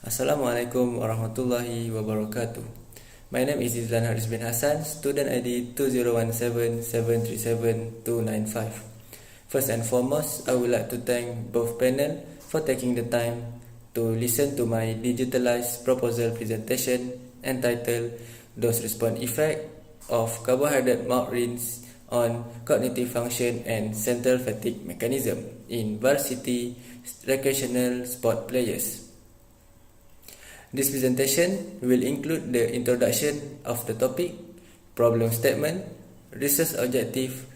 Assalamualaikum warahmatullahi wabarakatuh. My name is Izlan Haris bin Hassan, student ID 2017737295. First and foremost, I would like to thank both panel for taking the time to listen to my digitalized proposal presentation entitled Dose Response Effect of Carbohydrate Malt Rinse on Cognitive Function and Central Fatigue Mechanism in Varsity Recreational Sport Players. This presentation will include the introduction of the topic, problem statement, research objective,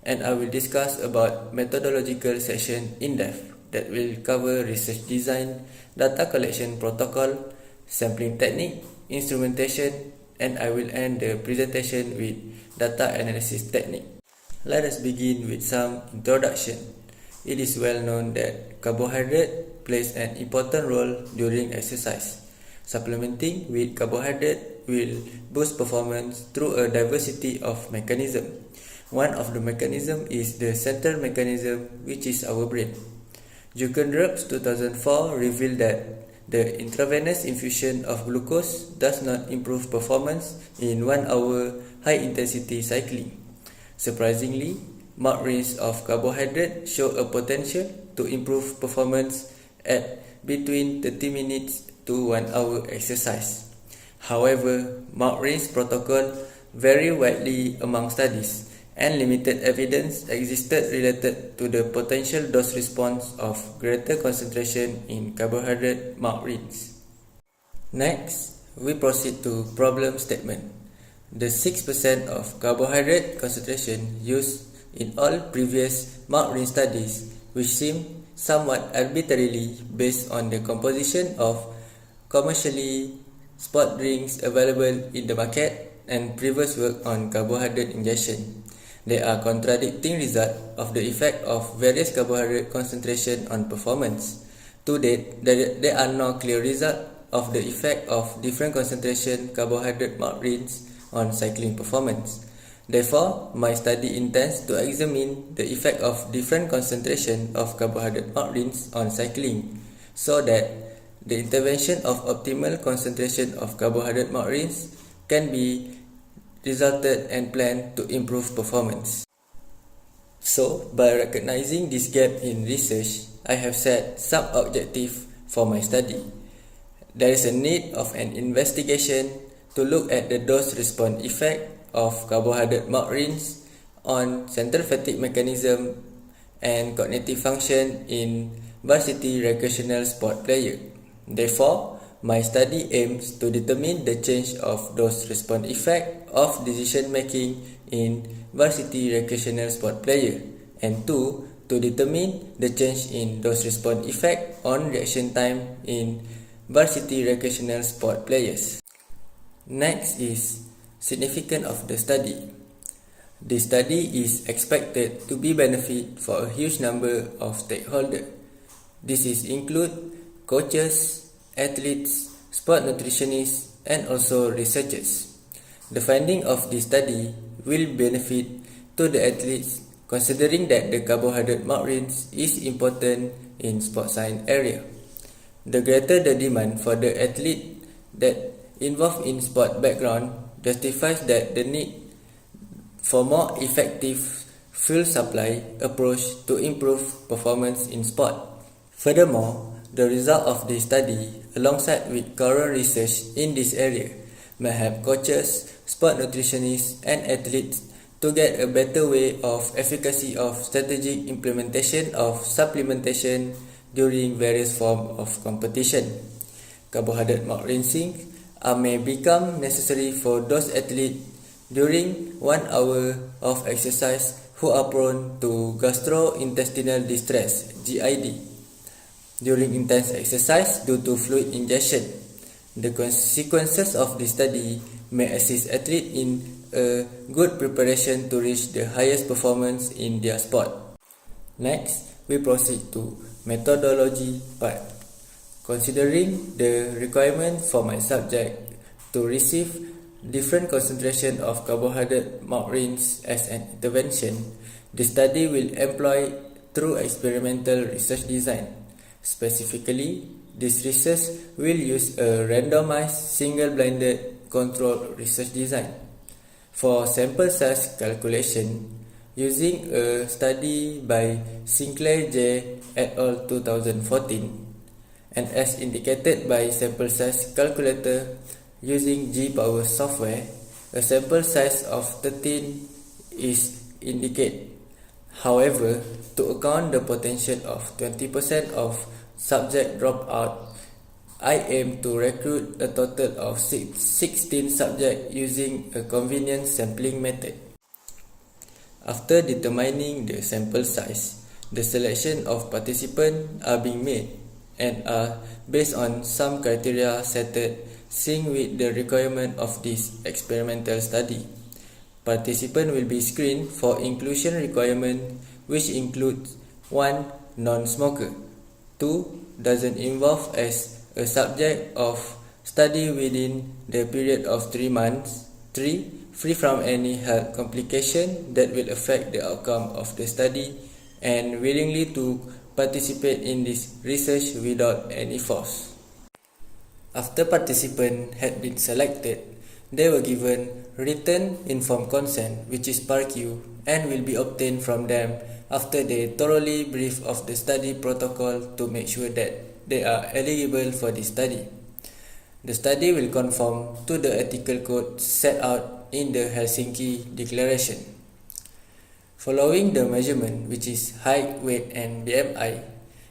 and I will discuss about methodological section in depth that will cover research design, data collection protocol, sampling technique, instrumentation, and I will end the presentation with data analysis technique. Let us begin with some introduction. It is well known that carbohydrate plays an important role during exercise. Supplementing with carbohydrate will boost performance through a diversity of mechanisms. One of the mechanisms is the central mechanism, which is our brain. Jukendraps 2004 revealed that the intravenous infusion of glucose does not improve performance in 1 hour high-intensity cycling. Surprisingly, malt rinse of carbohydrate show a potential to improve performance at between 30 minutes to 1 hour exercise. However, malt rinse protocol vary widely among studies, and limited evidence existed related to the potential dose response of greater concentration in carbohydrate malt rinse. Next, we proceed to problem statement. The 6% of carbohydrate concentration used in all previous malt rinse studies, which seem somewhat arbitrarily based on the composition of commercially sport drinks available in the market and previous work on carbohydrate ingestion. They are contradicting results of the effect of various carbohydrate concentration on performance. To date, there are no clear results of the effect of different concentration carbohydrate malt rinse on cycling performance. Therefore, my study intends to examine the effect of different concentration of carbohydrate malt rinse on cycling, so that the intervention of optimal concentration of carbohydrate malt rinse can be resulted and planned to improve performance. So, by recognizing this gap in research, I have set some objectives for my study. There is a need of an investigation to look at the dose-response effect of carbohydrate malt rinse on central fatigue mechanism and cognitive function in varsity recreational sport players. Therefore, my study aims to determine the change of dose-response effect of decision-making in varsity recreational sport player, and 2. To determine the change in dose-response effect on reaction time in varsity recreational sport players. Next is significance of the study. The study is expected to be benefit for a huge number of stakeholders. This include coaches, athletes, sport nutritionists, and also researchers. The finding of this study will benefit to the athletes, considering that the carbohydrate malt rinse is important in sport science area. The greater the demand for the athlete that involved in sport background justifies that the need for more effective fuel supply approach to improve performance in sport. Furthermore, the result of this study, alongside with current research in this area, may help coaches, sport nutritionists, and athletes to get a better way of efficacy of strategic implementation of supplementation during various forms of competition. Carbohydrate malt rinsing may become necessary for those athletes during 1 hour of exercise who are prone to gastrointestinal distress (GID) during intense exercise due to fluid ingestion. The consequences of this study may assist athletes in a good preparation to reach the highest performance in their sport. Next, we proceed to methodology part. Considering the requirement for my subject to receive different concentration of carbohydrate malt rinse as an intervention, the study will employ through experimental research design. Specifically, This research will use a randomized, single-blinded, controlled research design. For sample size calculation, using a study by Sinclair J. et al. 2014, and as indicated by sample size calculator using G-Power software, a sample size of 13 is indicated. However, to account the potential of 20% of subject dropout, I aim to recruit a total of 16 subjects using a convenient sampling method. After determining the sample size, the selection of participants are being made and are based on some criteria set synced with the requirement of this experimental study. Participants will be screened for inclusion requirements, which include 1. Non-smoker, 2. Doesn't involve as a subject of study within the period of 3 months, 3. Free from any health complication that will affect the outcome of the study, and willingly to participate in this research without any force. After participants had been selected, they were given written informed consent, which is PARQ, and will be obtained from them after they thoroughly brief of the study protocol to make sure that they are eligible for this study. The study will conform to the ethical code set out in the Helsinki Declaration. Following the measurement, which is height, weight, and BMI,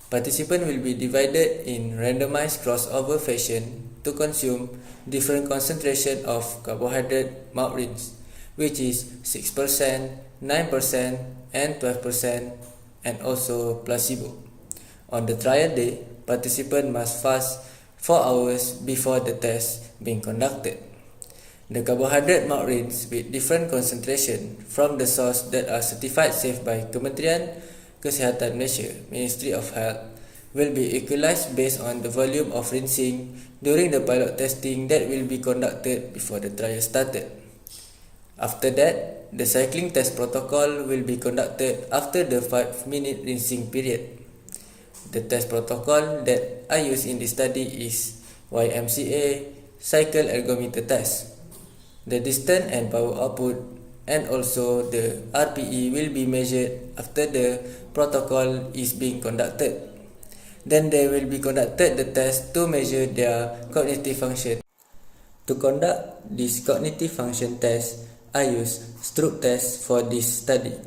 participants will be divided in randomized crossover fashion to consume different concentration of carbohydrate malt rinse, which is 6%, 9%, and 12%, and also placebo. On the trial day, participants must fast 4 hours before the test being conducted. The carbohydrate malt rinse with different concentration from the source that are certified safe by Kementerian Kesihatan Malaysia, Ministry of Health, will be equalized based on the volume of rinsing during the pilot testing that will be conducted before the trial started. After that, the cycling test protocol will be conducted after the 5-minute rinsing period. The test protocol that I use in this study is YMCA cycle ergometer test. The distance and power output and also the RPE will be measured after the protocol is being conducted. Then they will be conducted the test to measure their cognitive function. To conduct this cognitive function test, I use Stroop test for this study.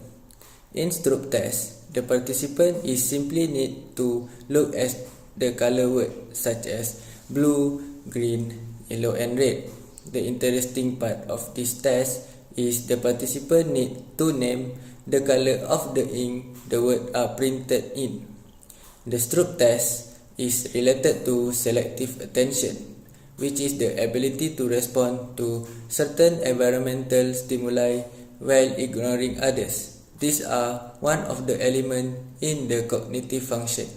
In Stroop test, the participant is simply need to look at the color word such as blue, green, yellow, and red. The interesting part of this test is the participant need to name the color of the ink the words are printed in. The Stroop test is related to selective attention, which is the ability to respond to certain environmental stimuli while ignoring others. These are one of the elements in the cognitive function.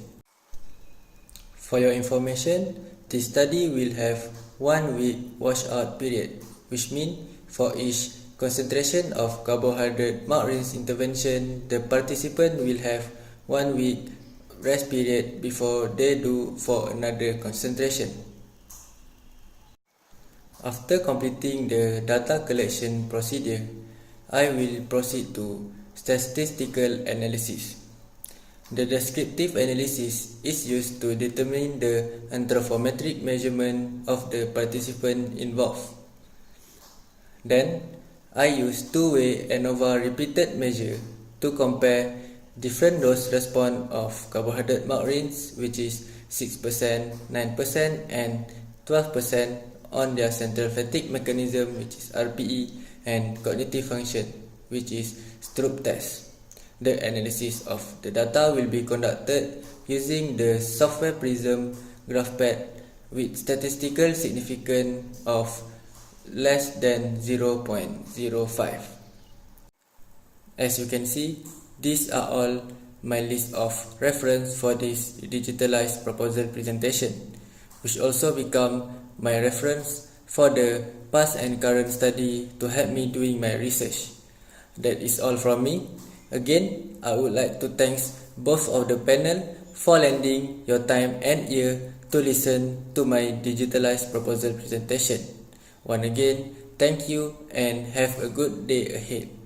For your information, this study will have 1 week washout period, which means for each concentration of carbohydrate malt rinse intervention, the participant will have 1 week rest period before they do for another concentration. After completing the data collection procedure, I will proceed to statistical analysis. The descriptive analysis is used to determine the anthropometric measurement of the participant involved. Then, I use two-way ANOVA repeated measure to compare different dose response of carbohydrate malt rinse, which is 6%, 9%, and 12% on their central fatigue mechanism, which is RPE, and cognitive function, which is Stroop test. The analysis of the data will be conducted using the software Prism GraphPad with statistical significance of less than 0.05. As you can see, these are all my list of reference for this digitalized proposal presentation, which also become my reference for the past and current study to help me doing my research. That is all from me. Again, I would like to thank both of the panel for lending your time and ear to listen to my digitalized proposal presentation. Once again, thank you and have a good day ahead.